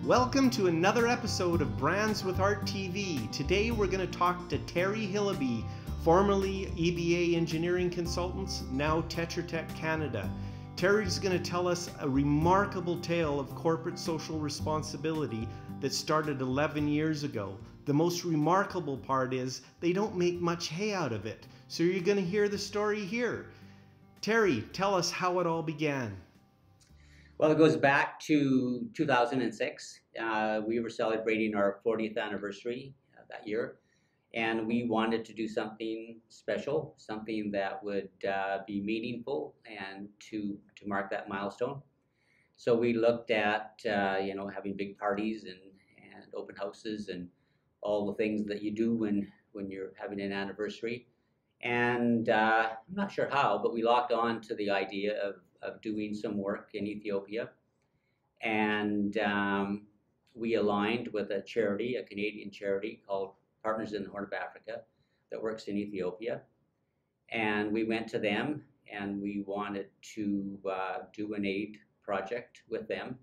Welcome to another episode of Brands with Heart TV. Today we're going to talk to Terry Hillaby, formerly EBA Engineering Consultants, now Tetra Tech Canada. Terry's going to tell us a remarkable tale of corporate social responsibility that started 11 years ago. The most remarkable part is they don't make much hay out of it. So you're going to hear the story here. Terry, tell us how it all began. Well, it goes back to 2006. We were celebrating our 40th anniversary that year, and we wanted to do something special, something that would be meaningful and to mark that milestone. So we looked at having big parties and open houses and all the things that you do when you're having an anniversary. And I'm not sure how, but we locked on to the idea of doing some work in Ethiopia. And we aligned with a charity, a Canadian charity called Partners in the Horn of Africa that works in Ethiopia. And we went to them and we wanted to do an aid project with them.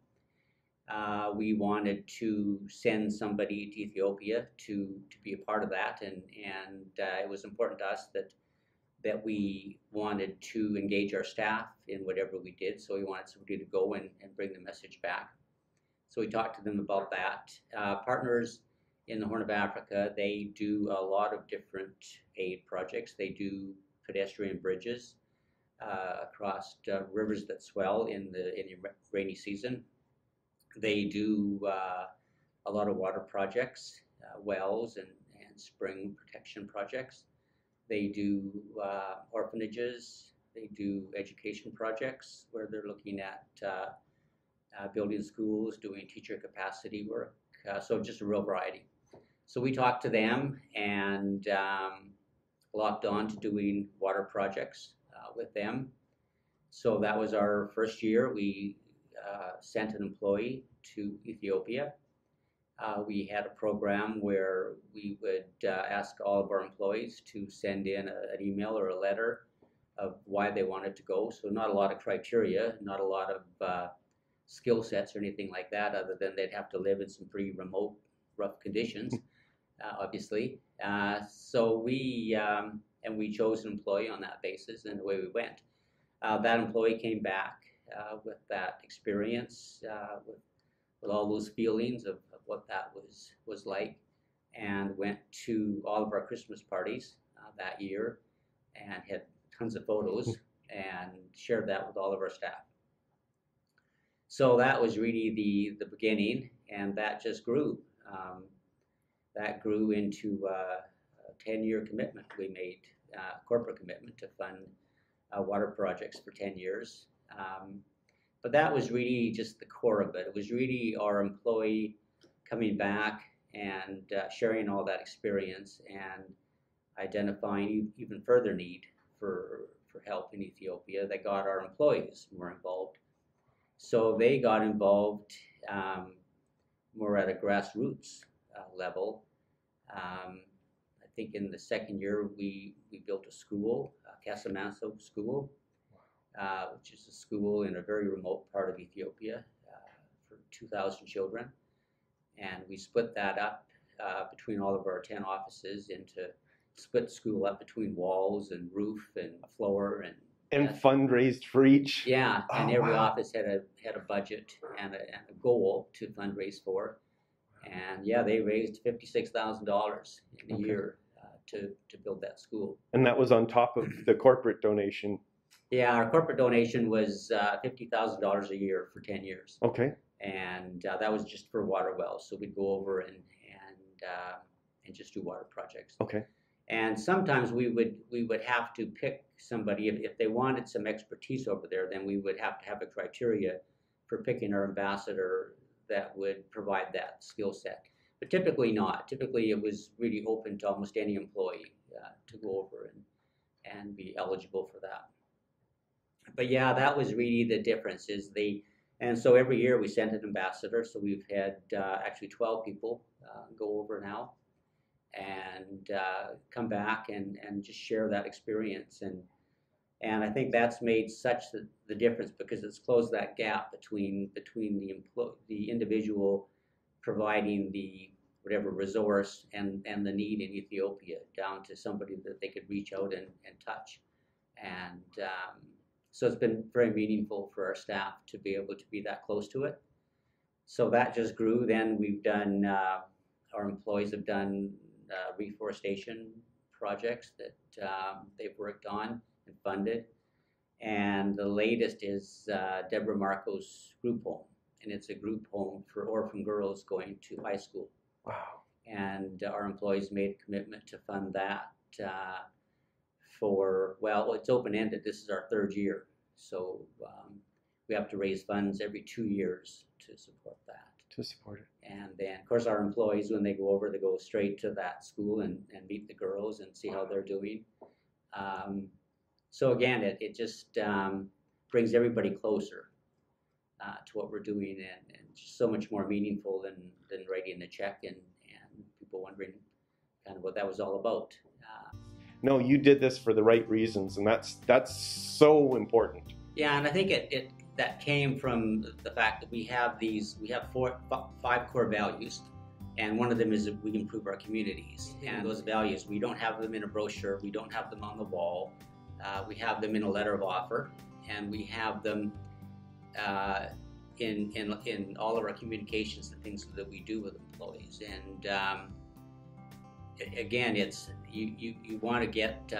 We wanted to send somebody to Ethiopia to be a part of that, and it was important to us that we wanted to engage our staff in whatever we did. So we wanted somebody to go and bring the message back. So we talked to them about that. Partners in the Horn of Africa, they do a lot of different aid projects. They do pedestrian bridges across rivers that swell in the rainy season. They do a lot of water projects, wells and spring protection projects. They do orphanages. They do education projects where they're looking at building schools, doing teacher capacity work. So just a real variety. So we talked to them and locked on to doing water projects with them. So that was our first year. We sent an employee to Ethiopia. We had a program where we would ask all of our employees to send in an email or a letter of why they wanted to go. So not a lot of criteria, not a lot of skill sets or anything like that, other than they'd have to live in some pretty remote, rough conditions, obviously. So we chose an employee on that basis, and away we went. That employee came back with that experience, with all those feelings of what that was like, and went to all of our Christmas parties that year and had tons of photos and shared that with all of our staff. So that was really the beginning, and that just grew. That grew into a 10-year commitment we made, corporate commitment to fund water projects for 10 years. But that was really just the core of it. It was really our employee coming back and sharing all that experience and identifying even further need for help in Ethiopia that got our employees more involved. So they got involved more at a grassroots level. I think in the second year we built a school, Casamanso School, which is a school in a very remote part of Ethiopia for 2,000 children. And we split that up between all of our 10 offices split school up between walls and roof and floor And fundraised for each. Yeah, and every office had a budget and a goal to fundraise for. And yeah, they raised $56,000 in a year to build that school. And that was on top of the corporate donation. Yeah, our corporate donation was $50,000 a year for 10 years. Okay. And that was just for water wells. So we'd go over and just do water projects. Okay. And sometimes we would have to pick somebody if they wanted some expertise over there. Then we would have to have a criteria for picking our ambassador that would provide that skill set. But typically not. Typically it was really open to almost any employee to go over and be eligible for that. But yeah, that was really the difference. And so every year we sent an ambassador. So we've had actually 12 people go over now and come back and just share that experience. And I think that's made such the difference, because it's closed that gap between the individual providing the whatever resource and the need in Ethiopia down to somebody that they could reach out and touch. And so it's been very meaningful for our staff to be able to be that close to it. So that just grew. Then we've done, our employees have done reforestation projects that they've worked on and funded. And the latest is Deborah Marco's group home. And it's a group home for orphan girls going to high school. Wow. And our employees made a commitment to fund that for, well, it's open-ended. This is our third year. So we have to raise funds every 2 years to support that. To support it. And then, of course, our employees, when they go over, they go straight to that school and meet the girls and see how they're doing. So again, it just brings everybody closer to what we're doing, and just so much more meaningful than writing a check and people wondering kind of what that was all about. No, you did this for the right reasons, and that's so important. Yeah, and I think that came from the fact that we have 5 core values, and one of them is that we improve our communities. And those values, we don't have them in a brochure, we don't have them on the wall, we have them in a letter of offer, and we have them in all of our communications and things that we do with employees. And again, it's you want to get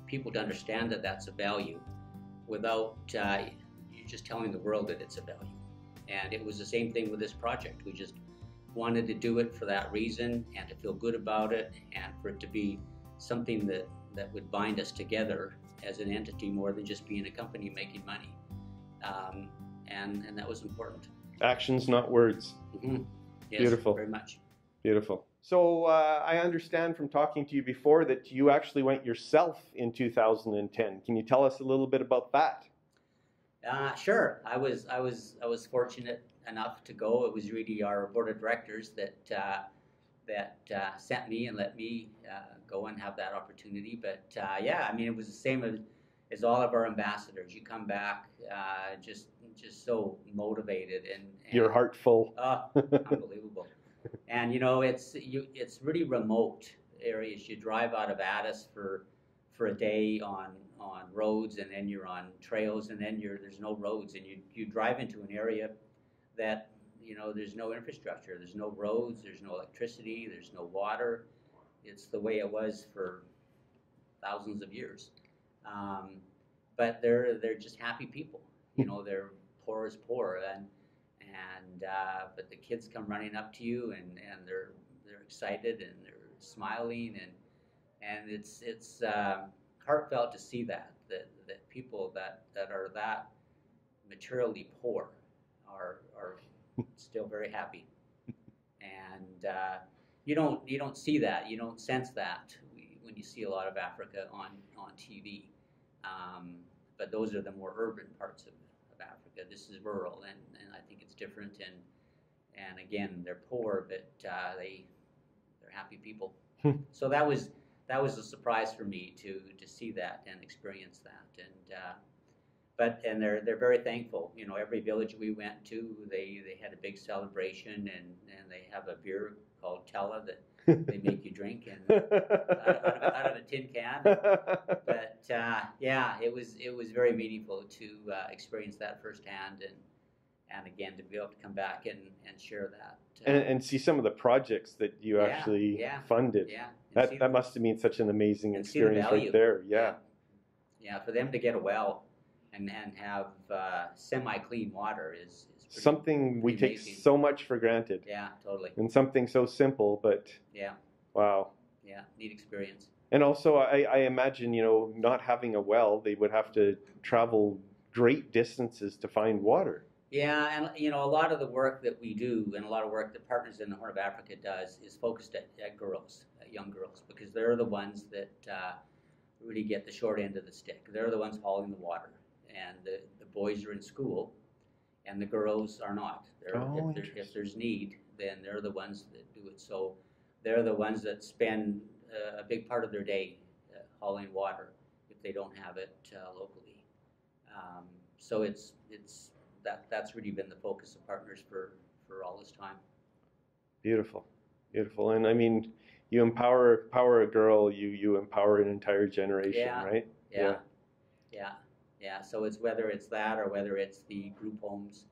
people to understand that that's a value without you just telling the world that it's a value. And it was the same thing with this project. We just wanted to do it for that reason and to feel good about it and for it to be something that would bind us together as an entity more than just being a company making money. And that was important. Actions, not words. Mm-hmm. Yes, beautiful. Very much. Beautiful. So I understand from talking to you before that you actually went yourself in 2010. Can you tell us a little bit about that? Sure. I was fortunate enough to go. It was really our board of directors that sent me and let me go and have that opportunity. But yeah, I mean, it was the same as all of our ambassadors. You come back just so motivated and your heart full. Unbelievable. And you know, it's really remote areas. You drive out of Addis for a day on roads, and then you're on trails, and then there's no roads, and you drive into an area that, you know, there's no infrastructure, there's no roads, there's no electricity, there's no water. It's the way it was for thousands of years. But they're just happy people. You know, they're poor as poor, but the kids come running up to you, and they're excited and they're smiling, and it's heartfelt to see that people that are that materially poor are still very happy. And you don't see that, you don't sense that when you see a lot of Africa on TV. But those are the more urban parts of Africa. This is rural, and I think it's different. And again, they're poor, but they're happy people. So that was a surprise for me to see that and experience that. And they're very thankful. You know, every village we went to, they had a big celebration, and they have a beer called Tetra that they make you drink out of a tin can. But yeah, it was very meaningful to experience that firsthand, and again to be able to come back and share that. And see some of the projects that you actually funded. Yeah. That must have been such an amazing experience right there. Yeah. Yeah, for them to get a well and have semi-clean water is something we take so much for granted. Yeah, totally. And something so simple, but yeah. Wow. Yeah, neat experience. And also, I imagine, you know, not having a well, they would have to travel great distances to find water. Yeah, and you know, a lot of the work that we do and a lot of work that Partners in the Horn of Africa does is focused at girls, at young girls, because they're the ones that really get the short end of the stick. They're the ones hauling the water, and the boys are in school, and the girls are not. If there's need, then they're the ones that do it. So they're the ones that spend a big part of their day hauling water if they don't have it locally. So that's really been the focus of Partners for all this time. Beautiful, beautiful. And I mean, you empower a girl, you empower an entire generation, Yeah, right? yeah, yeah, yeah. So it's whether it's that or whether it's the group homes,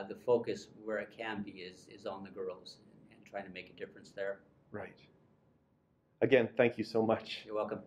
the focus where it can be is on the girls and trying to make a difference there. Right. Again, thank you so much. You're welcome.